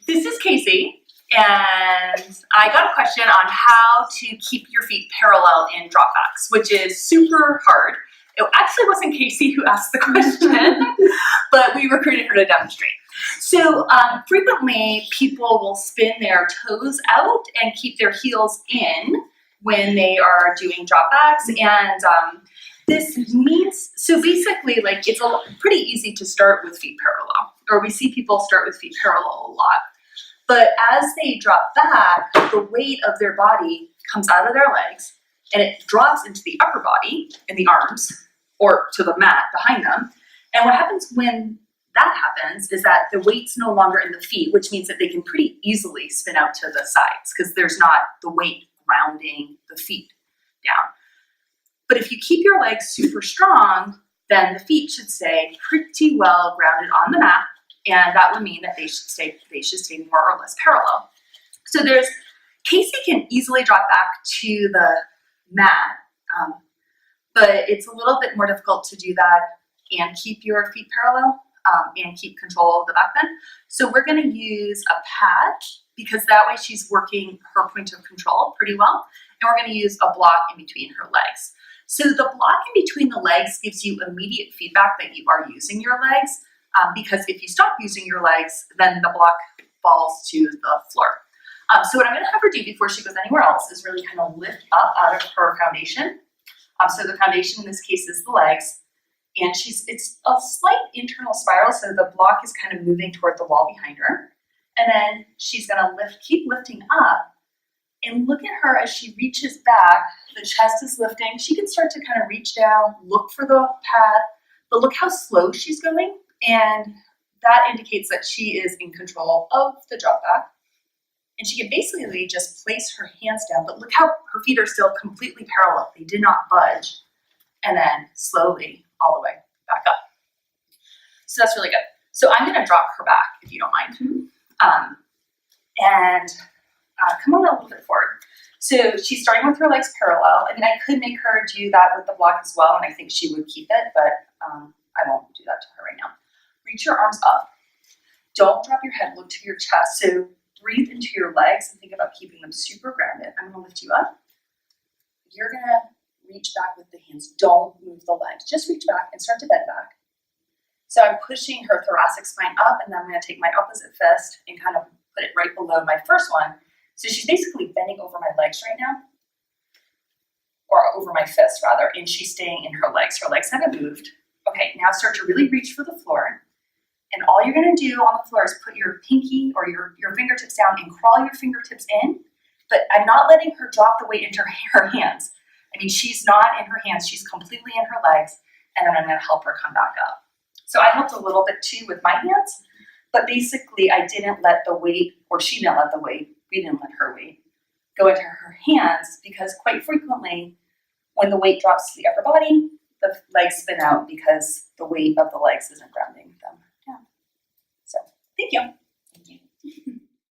This is Casey, and I got a question on how to keep your feet parallel in dropbacks, which is super hard. It actually wasn't Casey who asked the question, but we recruited her to demonstrate. So frequently people will spin their toes out and keep their heels in when they are doing dropbacks, and this means, so basically, like, it's pretty easy to start with feet parallel, or we see people start with feet parallel a lot. But as they drop back, the weight of their body comes out of their legs and it drops into the upper body, in the arms, or to the mat behind them. And what happens when that happens is that the weight's no longer in the feet, which means that they can pretty easily spin out to the sides because there's not the weight grounding the feet down. But if you keep your legs super strong, then the feet should stay pretty well grounded on the mat, and that would mean that they should stay more or less parallel. So Casey can easily drop back to the mat, but it's a little bit more difficult to do that and keep your feet parallel and keep control of the back bend. So we're going to use a pad because that way she's working her point of control pretty well, and we're going to use a block in between her legs. So the block in between the legs gives you immediate feedback that you are using your legs, because if you stop using your legs, then the block falls to the floor. So what I'm going to have her do before she goes anywhere else is really kind of lift up out of her foundation. So the foundation in this case is the legs, and it's a slight internal spiral, so the block is kind of moving toward the wall behind her. And then she's going to keep lifting up. And look at her as she reaches back, the chest is lifting. She can start to kind of reach down, look for the pad, but look how slow she's going. And that indicates that she is in control of the drop back. And she can basically just place her hands down, but look how her feet are still completely parallel. They did not budge. And then slowly all the way back up. So that's really good. So I'm going to drop her back, if you don't mind. Come on a little bit forward. So she's starting with her legs parallel. I mean, I could make her do that with the block as well, and I think she would keep it, but I won't do that to her right now. Reach your arms up. Don't drop your head, look to your chest. So breathe into your legs and think about keeping them super grounded. I'm going to lift you up. You're going to reach back with the hands. Don't move the legs. Just reach back and start to bend back. So I'm pushing her thoracic spine up, and then I'm going to take my opposite fist and kind of put it right below my first one. So she's basically bending over my legs right now, or over my fist rather, and she's staying in her legs. Her legs haven't moved. Okay, now start to really reach for the floor. And all you're going to do on the floor is put your pinky or your fingertips down and crawl your fingertips in. But I'm not letting her drop the weight into her hands. I mean, she's not in her hands. She's completely in her legs. And then I'm going to help her come back up. So I helped a little bit too with my hands. But basically, I didn't let the weight, or she didn't let the weight, we didn't let her weight go into her hands, because quite frequently, when the weight drops to the upper body, the legs spin out because the weight of the legs isn't grounding them down. So, thank you. Thank you.